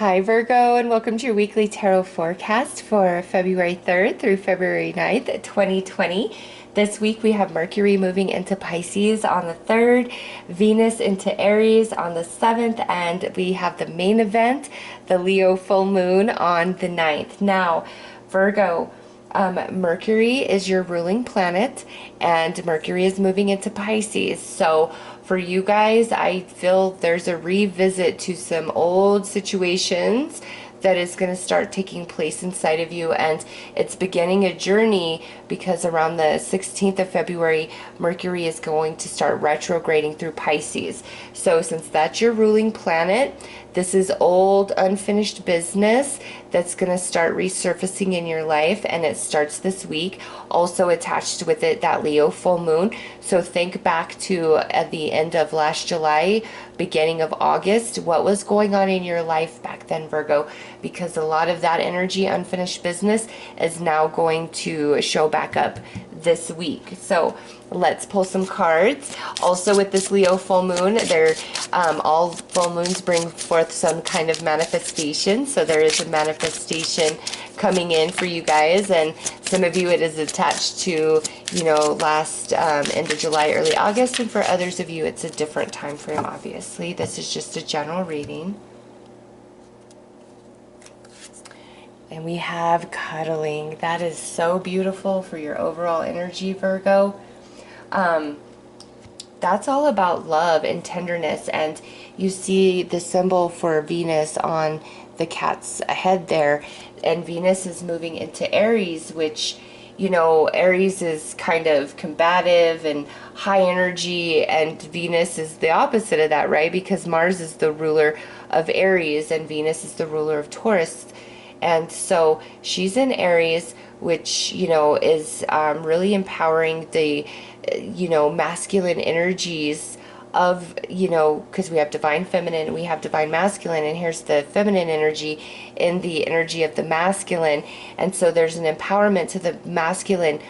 Hi Virgo, and welcome to your weekly tarot forecast for February 3rd through February 9th, 2020. This week we have Mercury moving into Pisces on the 3rd, Venus into Aries on the 7th, and we have the main event, the Leo full moon on the 9th. Now, Virgo, Mercury is your ruling planet, and Mercury is moving into Pisces. So for you guys, I feel there's a revisit to some old situations that is going to start taking place inside of you, and it's beginning a journey because around the 16th of February Mercury is going to start retrograding through Pisces. So since that's your ruling planet, this is old unfinished business that's going to start resurfacing in your life, and it starts this week. Also attached with it, that Leo full moon. So think back to at the end of last July, beginning of August, what was going on in your life back then, Virgo, because a lot of that energy, unfinished business, is now going to show back up this week. So let's pull some cards. Also with this Leo full moon, all full moons bring forth some kind of manifestation. So there is a manifestation coming in for you guys, and some of you it is attached to, last end of July, early August, and for others of you it's a different time frame. Obviously, this is just a general reading. And we have cuddling. That is so beautiful for your overall energy, Virgo. That's all about love and tenderness. And you see the symbol for Venus on the cat's head there. And Venus is moving into Aries, which, Aries is kind of combative and high energy, and Venus is the opposite of that, right? Because Mars is the ruler of Aries and Venus is the ruler of Taurus. And so she's in Aries, which, is really empowering the, masculine energies of, because we have divine feminine, we have divine masculine, and here's the feminine energy in the energy of the masculine. And so there's an empowerment to the masculine,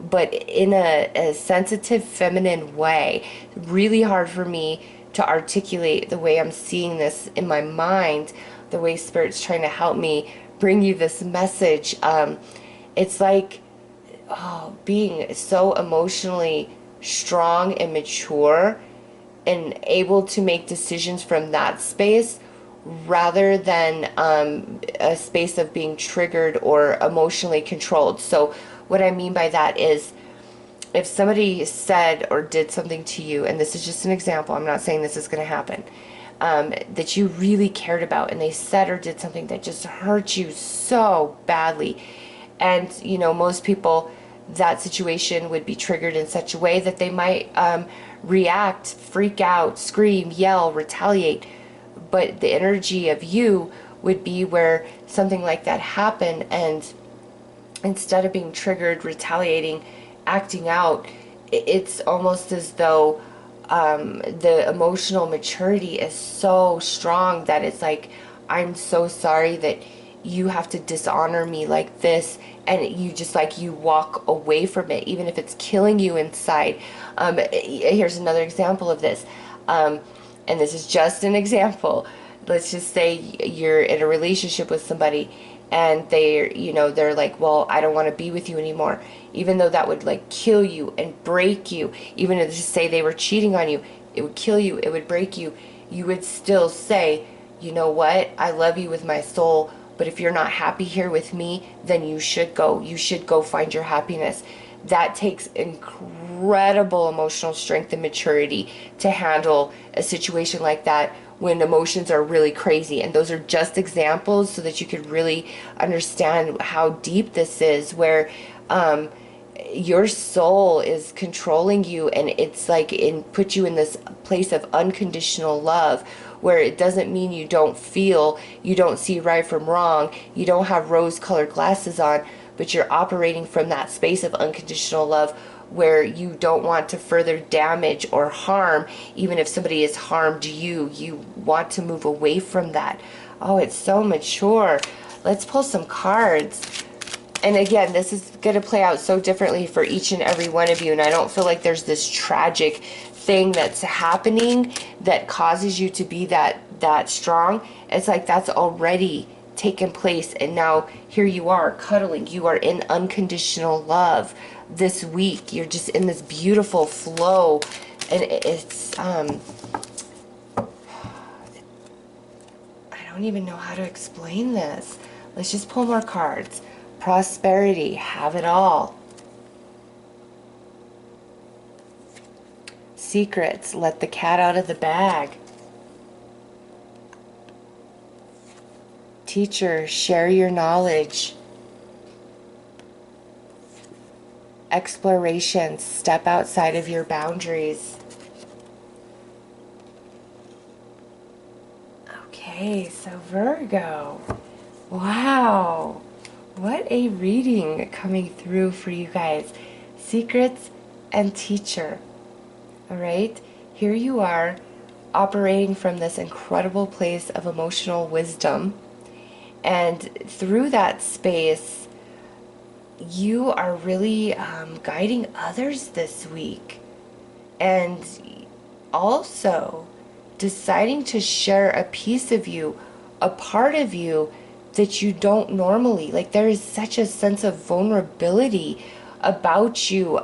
but in a sensitive feminine way. Really hard for me to articulate the way I'm seeing this in my mind, the way Spirit's trying to help me bring you this message. It's like being so emotionally strong and mature and able to make decisions from that space rather than a space of being triggered or emotionally controlled. So what I mean by that is, if somebody said or did something to you, and this is just an example, I'm not saying this is going to happen, that you really cared about, and they said or did something that just hurt you so badly, and most people, that situation would be triggered in such a way that they might react, freak out, scream, yell, retaliate. But the energy of you would be where something like that happened, and instead of being triggered, retaliating, acting out, it's almost as though the emotional maturity is so strong that it's like, I'm so sorry that you have to dishonor me like this, and you walk away from it even if it's killing you inside. Here's another example of this, and this is just an example. Let's just say you're in a relationship with somebody, and they're like, well, I don't want to be with you anymore, even though that would like kill you and break you. Even if, just say they were cheating on you, it would kill you, it would break you. You would still say, you know what, I love you with my soul, but if you're not happy here with me, then you should go find your happiness. That takes incredible emotional strength and maturity to handle a situation like that when emotions are really crazy. And those are just examples so that you could really understand how deep this is, where your soul is controlling you, and it's like put you in this place of unconditional love, where it doesn't mean you don't feel, you don't see right from wrong, you don't have rose-colored glasses on, but you're operating from that space of unconditional love, where you don't want to further damage or harm. Even if somebody has harmed you, you want to move away from that. Oh, it's so mature. Let's pull some cards. And again, this is going to play out so differently for each and every one of you, and I don't feel like there's this tragic thing that's happening that causes you to be that that strong, it's like that's already taken place, and now here you are cuddling. You are in unconditional love this week. You're just in this beautiful flow, and it's I don't even know how to explain this. Let's just pull more cards. Prosperity, have it all. Secrets, let the cat out of the bag. Teacher, share your knowledge. Exploration, step outside of your boundaries. Okay, so Virgo. Wow. What a reading coming through for you guys. Secrets and teacher. All right, here you are operating from this incredible place of emotional wisdom. And through that space, you are really guiding others this week. And also deciding to share a piece of you, a part of you that you don't normally. Like, there is such a sense of vulnerability about you.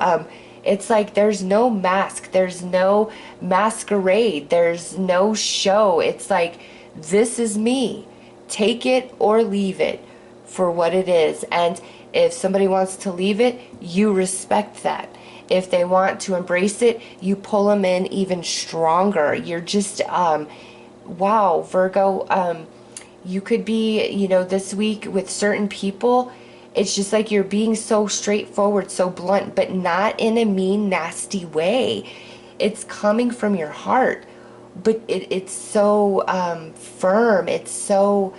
It's like there's no mask, there's no masquerade, there's no show. It's like, this is me. Take it or leave it for what it is. And if somebody wants to leave it, you respect that. If they want to embrace it, you pull them in even stronger. You're just, wow, Virgo, you could be, you know, this week with certain people, it's just like you're being so straightforward, so blunt, but not in a mean, nasty way. It's coming from your heart, but it's so firm. It's so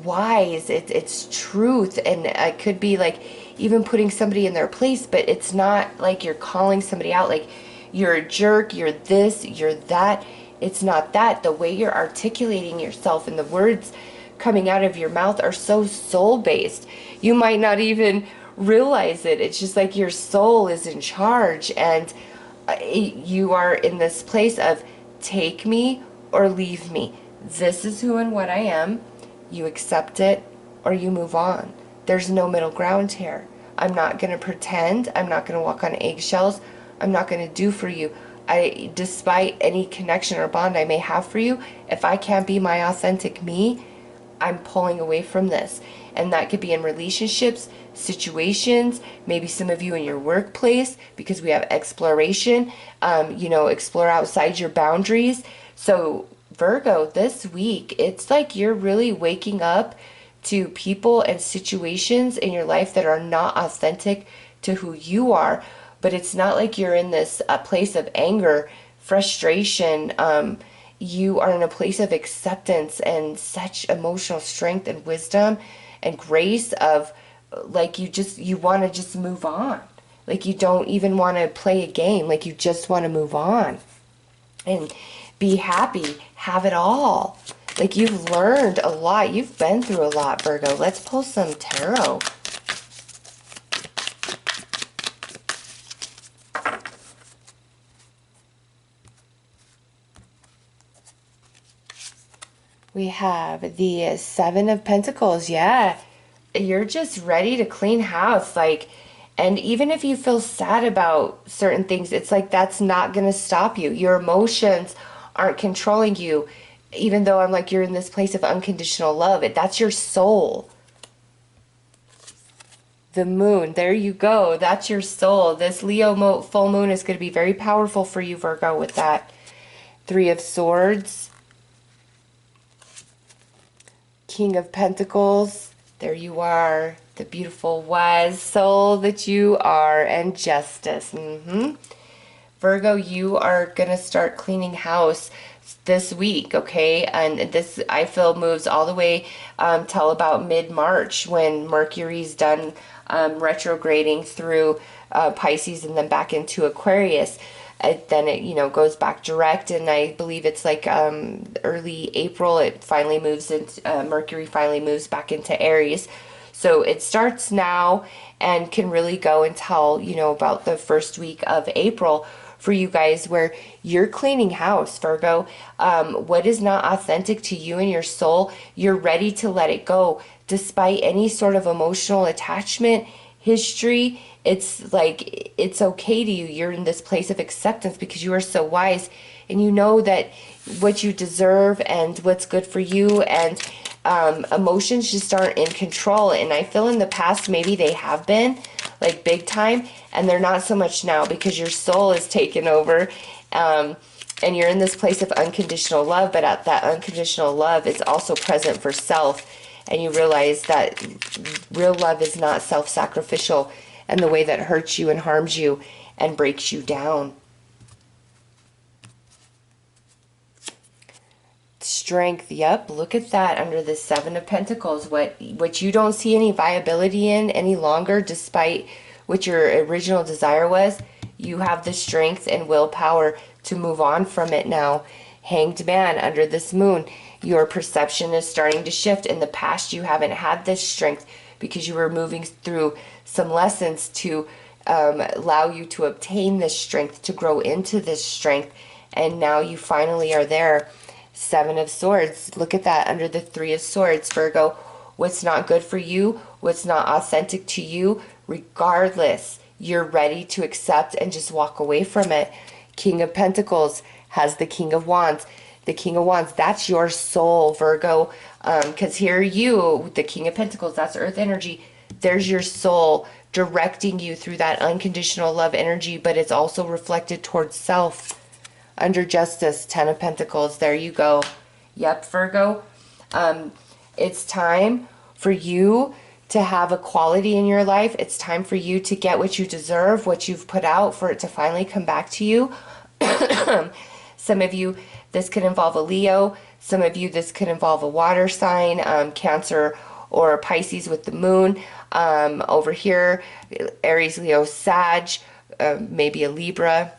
wise. It's truth, and it could be like even putting somebody in their place, but it's not like you're calling somebody out like you're a jerk, you're this, you're that. It's not that. The way you're articulating yourself and the words coming out of your mouth are so soul-based. You might not even realize it. It's just like your soul is in charge, and you are in this place of take me or leave me. This is who and what I am. You accept it or you move on. There's no middle ground here. I'm not going to pretend. I'm not going to walk on eggshells. I'm not going to do for you. Despite any connection or bond I may have for you, if I can't be my authentic me, I'm pulling away from this. And that could be in relationships, situations, maybe some of you in your workplace, because we have exploration, explore outside your boundaries. So Virgo, this week, it's like you're really waking up to people and situations in your life that are not authentic to who you are. But it's not like you're in this place of anger, frustration. You are in a place of acceptance and such emotional strength and wisdom and grace of like you want to just move on. Like you don't even want to play a game. Like you just want to move on and be happy, have it all. Like you've learned a lot. You've been through a lot, Virgo. Let's pull some tarot. We have the Seven of Pentacles. Yeah, you're just ready to clean house. Like, and even if you feel sad about certain things, it's like that's not going to stop you. Your emotions aren't controlling you. Even though I'm like, you're in this place of unconditional love. That's your soul. The moon, there you go. That's your soul. This Leo full moon is going to be very powerful for you, Virgo, with that. Three of Swords. King of Pentacles. There you are. The beautiful, wise soul that you are. And Justice. Virgo, you are going to start cleaning house this week, okay? And this, I feel, moves all the way till about mid-March when Mercury's done retrograding through Pisces and then back into Aquarius. Then it, goes back direct, and I believe it's like early April, it finally moves into, Mercury finally moves back into Aries. So it starts now and can really go until, about the first week of April for you guys where you're cleaning house, Virgo. What is not authentic to you and your soul, you're ready to let it go despite any sort of emotional attachment history. It's like it's okay to you. You're in this place of acceptance because you are so wise and you know that what you deserve and what's good for you, and emotions just aren't in control. And I feel in the past maybe they have been, like big time, and they're not so much now because your soul is taken over, and you're in this place of unconditional love. But at that unconditional love is also present for self, and you realize that real love is not self-sacrificial and the way that hurts you and harms you and breaks you down. Strength, yep, look at that under the Seven of Pentacles. What you don't see any viability in any longer, despite what your original desire was, you have the strength and willpower to move on from it now. Hanged Man under this moon, your perception is starting to shift. In the past, you haven't had this strength because you were moving through some lessons to allow you to obtain this strength, to grow into this strength, and now you finally are there. Seven of Swords, look at that under the Three of Swords, Virgo. What's not good for you, what's not authentic to you, regardless, you're ready to accept and just walk away from it. King of Pentacles has the King of Wands. The King of Wands, that's your soul, Virgo. Because here you, the King of Pentacles, that's earth energy. There's your soul directing you through that unconditional love energy, but it's also reflected towards self. Under Justice, Ten of Pentacles, there you go. Yep, Virgo. It's time for you to have equality in your life. It's time for you to get what you deserve, what you've put out, for it to finally come back to you. Some of you, this could involve a Leo. Some of you, this could involve a water sign, Cancer or Pisces with the moon. Over here, Aries, Leo, Sag, maybe a Libra.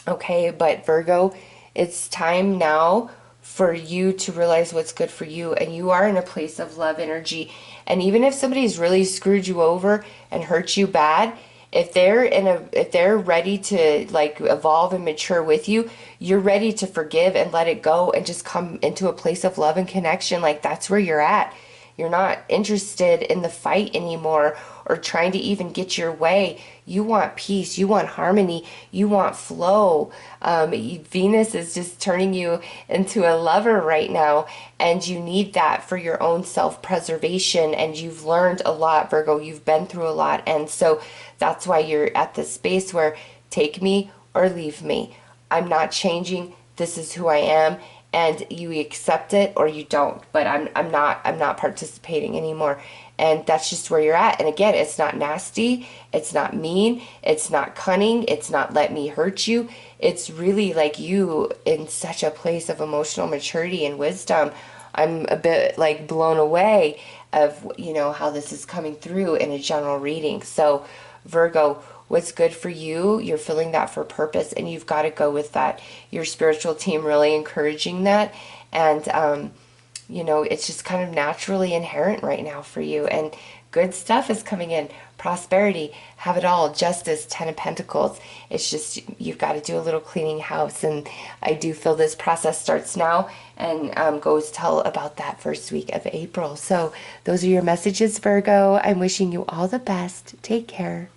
Okay, but Virgo, it's time now for you to realize what's good for you, and you are in a place of love energy. And even if somebody's really screwed you over and hurt you bad, if they're ready to like evolve and mature with you, you're ready to forgive and let it go and just come into a place of love and connection. Like that's where you're at. You're not interested in the fight anymore or trying to even get your way. You want peace. You want harmony. You want flow. Venus is just turning you into a lover right now, and you need that for your own self-preservation. And you've learned a lot, Virgo. You've been through a lot. And so that's why you're at this space where take me or leave me. I'm not changing. This is who I am. And you accept it or you don't, but I'm not participating anymore. And that's just where you're at. And again, it's not nasty, it's not mean, it's not cunning, it's not let me hurt you. It's really like you in such a place of emotional maturity and wisdom. I'm a bit like blown away of, you know, how this is coming through in a general reading. So Virgo, what's good for you, you're feeling that for purpose, and you've got to go with that. Your spiritual team really encouraging that, and you know, it's just kind of naturally inherent right now for you, and good stuff is coming in. Prosperity, have it all. Justice, Ten of Pentacles. It's just you've got to do a little cleaning house, and I do feel this process starts now and goes till about that first week of April. So those are your messages, Virgo. I'm wishing you all the best. Take care.